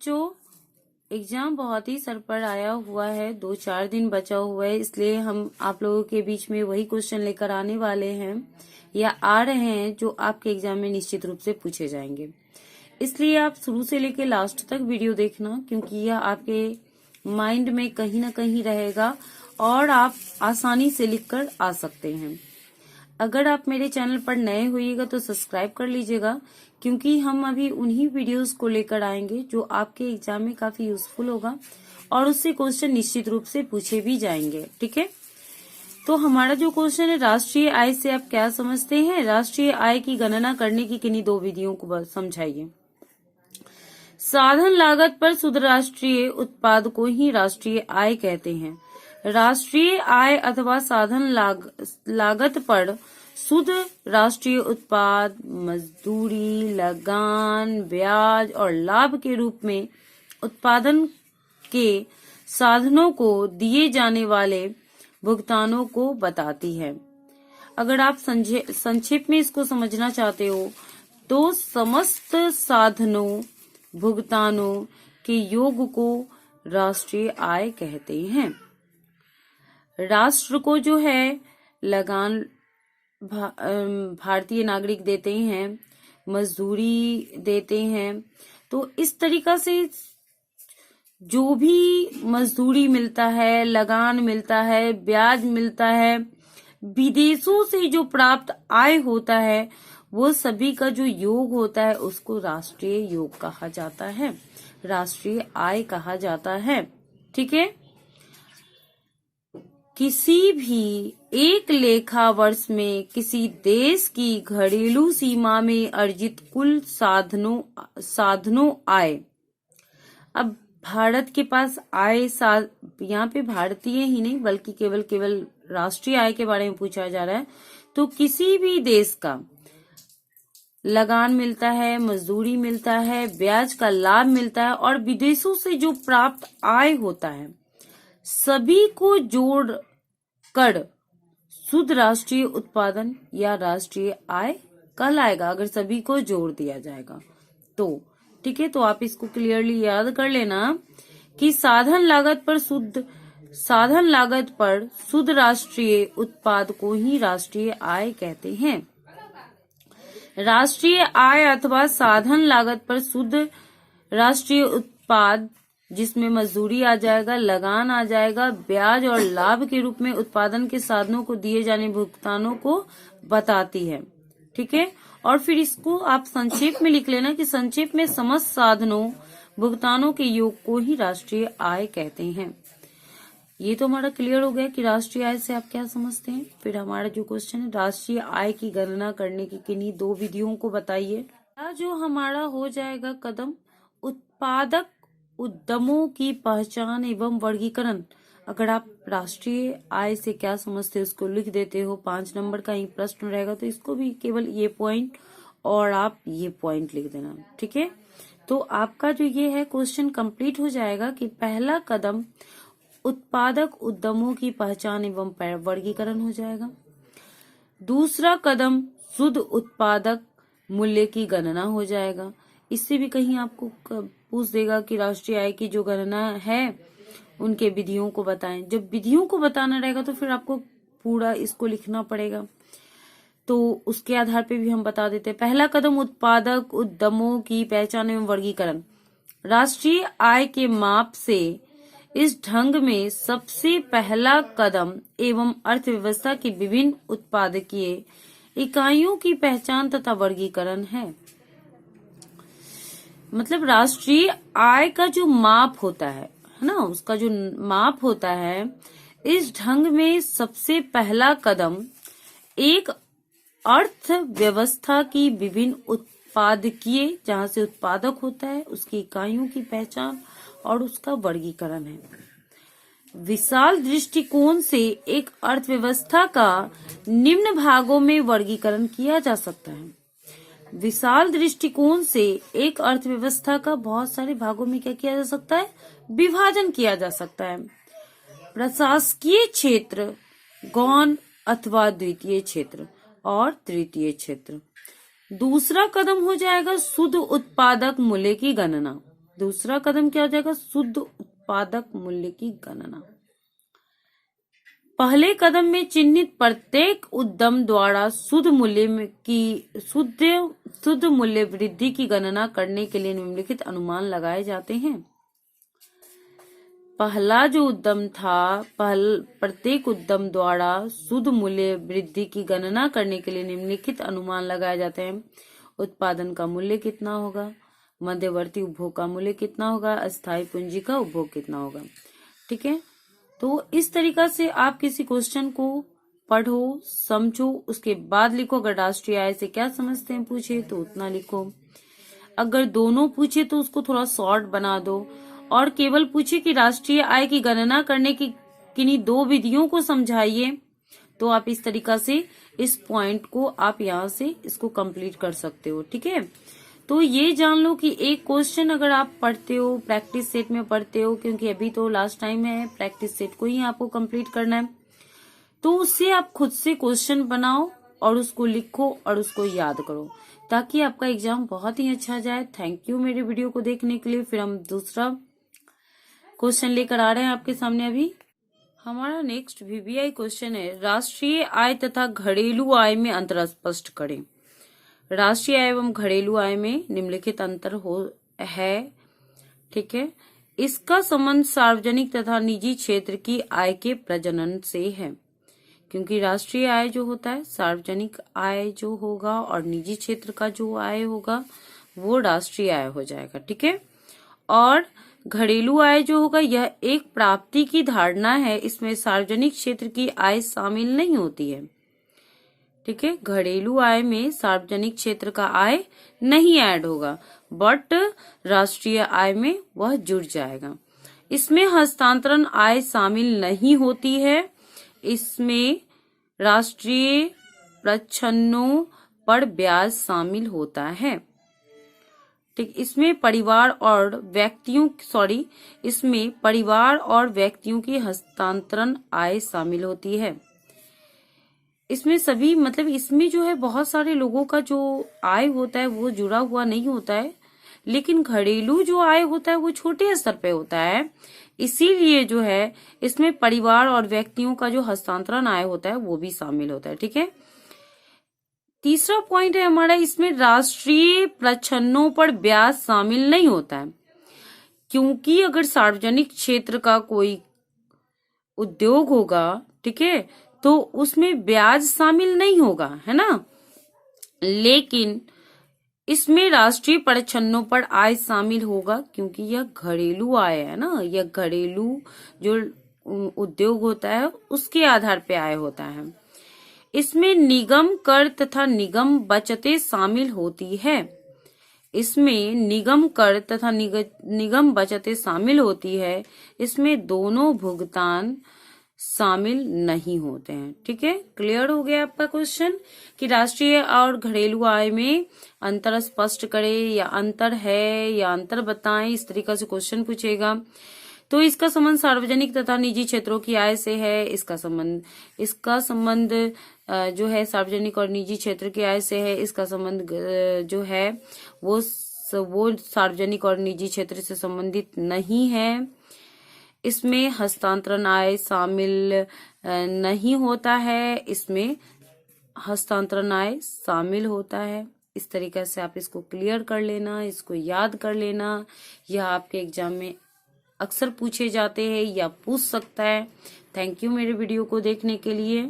बच्चों, एग्जाम बहुत ही सर पर आया हुआ है, 2-4 दिन बचा हुआ है, इसलिए हम आप लोगों के बीच में वही क्वेश्चन लेकर आने वाले हैं या आ रहे हैं जो आपके एग्जाम में निश्चित रूप से पूछे जाएंगे। इसलिए आप शुरू से लेकर लास्ट तक वीडियो देखना, क्योंकि यह आपके माइंड में कहीं ना कहीं रहेगा और आप आसानी से लिखकर आ सकते हैं। अगर आप मेरे चैनल पर नए होइएगा तो सब्सक्राइब कर लीजिएगा, क्योंकि हम अभी उन्हीं वीडियोस को लेकर आएंगे जो आपके एग्जाम में काफी यूजफुल होगा और उससे क्वेश्चन निश्चित रूप से पूछे भी जाएंगे। ठीक है, तो हमारा जो क्वेश्चन है, राष्ट्रीय आय से आप क्या समझते हैं? राष्ट्रीय आय की गणना करने की किन्हीं 2 विधियों को समझाइए। साधन लागत पर शुद्ध राष्ट्रीय उत्पाद को ही राष्ट्रीय आय कहते हैं। राष्ट्रीय आय अथवा साधन लागत पर शुद्ध राष्ट्रीय उत्पाद मजदूरी, लगान, ब्याज और लाभ के रूप में उत्पादन के साधनों को दिए जाने वाले भुगतानों को बताती है। अगर आप संक्षेप में इसको समझना चाहते हो तो समस्त साधनों भुगतानों के योग को राष्ट्रीय आय कहते हैं। राष्ट्र को जो है लगान भारतीय नागरिक देते हैं, मजदूरी देते हैं, तो इस तरीका से जो भी मजदूरी मिलता है, लगान मिलता है, ब्याज मिलता है, विदेशों से जो प्राप्त आय होता है, वो सभी का जो योग होता है उसको राष्ट्रीय योग कहा जाता है, राष्ट्रीय आय कहा जाता है। ठीक है, किसी भी एक लेखा वर्ष में किसी देश की घरेलू सीमा में अर्जित कुल साधनों आय। अब भारत के पास आय यहाँ पे भारतीय ही नहीं बल्कि केवल राष्ट्रीय आय के बारे में पूछा जा रहा है। तो किसी भी देश का लगान मिलता है, मजदूरी मिलता है, ब्याज का लाभ मिलता है और विदेशों से जो प्राप्त आय होता है, सभी को जोड़ कर शुद्ध राष्ट्रीय उत्पादन या राष्ट्रीय आय कहलाएगा, अगर सभी को जोड़ दिया जाएगा तो। ठीक है, तो आप इसको क्लियरली याद कर लेना कि साधन लागत पर शुद्ध राष्ट्रीय उत्पाद को ही राष्ट्रीय आय कहते हैं। राष्ट्रीय आय अथवा साधन लागत पर शुद्ध राष्ट्रीय उत्पाद, जिसमें मजदूरी आ जाएगा, लगान आ जाएगा, ब्याज और लाभ के रूप में उत्पादन के साधनों को दिए जाने भुगतानों को बताती है। ठीक है, और फिर इसको आप संक्षेप में लिख लेना कि संक्षेप में समस्त साधनों भुगतानों के योग को ही राष्ट्रीय आय कहते हैं। ये तो हमारा क्लियर हो गया कि राष्ट्रीय आय से आप क्या समझते हैं। फिर हमारा जो क्वेश्चन है, राष्ट्रीय आय की गणना करने की किन्हीं 2 विधियों को बताइए। जो हमारा हो जाएगा कदम, उत्पादक उद्यमों की पहचान एवं वर्गीकरण। अगर आप राष्ट्रीय आय से क्या समझते हो उसको लिख देते हो, 5 नंबर का ही प्रश्न रहेगा, तो इसको भी केवल ये पॉइंट और आप ये पॉइंट लिख देना। ठीक है, तो आपका जो ये है क्वेश्चन कंप्लीट हो जाएगा कि पहला कदम उत्पादक उद्यमों की पहचान एवं वर्गीकरण हो जाएगा। दूसरा कदम शुद्ध उत्पादक मूल्य की गणना हो जाएगा। इससे भी कहीं आपको पूछ देगा कि राष्ट्रीय आय की जो गणना है उनके विधियों को बताएं। जब विधियों को बताना रहेगा तो फिर आपको पूरा इसको लिखना पड़ेगा, तो उसके आधार पे भी हम बता देते हैं। पहला कदम उत्पादक उद्यमों की पहचान एवं वर्गीकरण। राष्ट्रीय आय के माप से इस ढंग में सबसे पहला कदम एवं अर्थव्यवस्था की विभिन्न उत्पादकीय इकाइयों की पहचान तथा वर्गीकरण है। मतलब राष्ट्रीय आय का जो माप होता है ना, उसका जो माप होता है, इस ढंग में सबसे पहला कदम एक अर्थव्यवस्था की विभिन्न उत्पादकीय, जहां से उत्पादक होता है, उसकी इकाइयों की पहचान और उसका वर्गीकरण है। विशाल दृष्टिकोण से एक अर्थव्यवस्था का निम्न भागों में वर्गीकरण किया जा सकता है। विशाल दृष्टिकोण से एक अर्थव्यवस्था का बहुत सारे भागों में क्या किया जा सकता है? विभाजन किया जा सकता है। प्रशासकीय क्षेत्र, गौण अथवा द्वितीय क्षेत्र और तृतीय क्षेत्र। दूसरा कदम हो जाएगा शुद्ध उत्पादक मूल्य की गणना। दूसरा कदम क्या हो जाएगा, शुद्ध उत्पादक मूल्य की गणना। पहले कदम में चिन्हित प्रत्येक उद्यम द्वारा शुद्ध मूल्य वृद्धि की गणना करने के लिए निम्नलिखित अनुमान लगाए जाते हैं। पहला जो उद्यम था, प्रत्येक उद्यम द्वारा शुद्ध मूल्य वृद्धि की गणना करने के लिए निम्नलिखित अनुमान लगाए जाते हैं। उत्पादन का मूल्य कितना होगा, मध्यवर्ती उपभोग का मूल्य कितना होगा, अस्थायी पूंजी का उपभोग कितना होगा। ठीक है, तो इस तरीका से आप किसी क्वेश्चन को पढ़ो, समझो, उसके बाद लिखो। अगर राष्ट्रीय आय से क्या समझते हैं पूछे तो उतना लिखो, अगर दोनों पूछे तो उसको थोड़ा शॉर्ट बना दो, और केवल पूछे कि राष्ट्रीय आय की गणना करने की किन्हीं दो विधियों को समझाइए, तो आप इस तरीका से इस पॉइंट को आप यहाँ से इसको कंप्लीट कर सकते हो। ठीक है, तो ये जान लो कि एक क्वेश्चन अगर आप पढ़ते हो, प्रैक्टिस सेट में पढ़ते हो, क्योंकि अभी तो लास्ट टाइम है, प्रैक्टिस सेट को ही आपको कंप्लीट करना है, तो उससे आप खुद से क्वेश्चन बनाओ और उसको लिखो और उसको याद करो, ताकि आपका एग्जाम बहुत ही अच्छा जाए। थैंक यू मेरे वीडियो को देखने के लिए। फिर हम दूसरा क्वेश्चन लेकर आ रहे हैं आपके सामने। अभी हमारा नेक्स्ट वीवीआई क्वेश्चन है, राष्ट्रीय आय तथा घरेलू आय में अंतर स्पष्ट करें। राष्ट्रीय आय एवं घरेलू आय में निम्नलिखित अंतर है। ठीक है, इसका संबंध सार्वजनिक तथा निजी क्षेत्र की आय के प्रजनन से है, क्योंकि राष्ट्रीय आय जो होता है, सार्वजनिक आय जो होगा और निजी क्षेत्र का जो आय होगा वो राष्ट्रीय आय हो जाएगा। ठीक है, और घरेलू आय जो होगा यह एक प्राप्ति की धारणा है, इसमें सार्वजनिक क्षेत्र की आय शामिल नहीं होती है। ठीक है, घरेलू आय में सार्वजनिक क्षेत्र का आय नहीं ऐड होगा, बट राष्ट्रीय आय में वह जुड़ जाएगा। इसमें हस्तांतरण आय शामिल नहीं होती है, इसमें राष्ट्रीय प्रच्छन्नों पर ब्याज शामिल होता है। ठीक, इसमें परिवार और व्यक्तियों की हस्तांतरण आय शामिल होती है। इसमें सभी इसमें जो है बहुत सारे लोगों का जो आय होता है वो जुड़ा हुआ नहीं होता है, लेकिन घरेलू जो आय होता है वो छोटे स्तर पे होता है, इसीलिए जो है इसमें परिवार और व्यक्तियों का जो हस्तांतरण आय होता है वो भी शामिल होता है। ठीक है, तीसरा पॉइंट है हमारा, इसमें राष्ट्रीय प्रच्छन्नों पर ब्याज शामिल नहीं होता है, क्योंकि अगर सार्वजनिक क्षेत्र का कोई उद्योग होगा, ठीक है, तो उसमें ब्याज शामिल नहीं होगा, है ना, लेकिन इसमें राष्ट्रीय प्रच्छन्नों पर आय शामिल होगा, क्योंकि यह घरेलू आय है ना, यह घरेलू जो उद्योग होता है उसके आधार पे आय होता है। इसमें निगम कर तथा निगम बचतें शामिल होती है, इसमें निगम कर तथा निगम बचतें शामिल होती है, इसमें दोनों भुगतान शामिल नहीं होते हैं। ठीक है, क्लियर हो गया आपका क्वेश्चन कि राष्ट्रीय और घरेलू आय में अंतर स्पष्ट करें, या अंतर है या अंतर बताएं, इस तरीका से क्वेश्चन पूछेगा। तो इसका संबंध सार्वजनिक तथा निजी क्षेत्रों की आय से है, इसका संबंध जो है सार्वजनिक और निजी क्षेत्र की आय से है, इसका संबंध जो है वो सार्वजनिक और निजी क्षेत्र से संबंधित नहीं है, इसमें हस्तांतरण आय शामिल नहीं होता है, इसमें हस्तांतरण आय शामिल होता है। इस तरीके से आप इसको क्लियर कर लेना, इसको याद कर लेना, यह आपके एग्जाम में अक्सर पूछे जाते हैं या पूछ सकता है। थैंक यू मेरे वीडियो को देखने के लिए।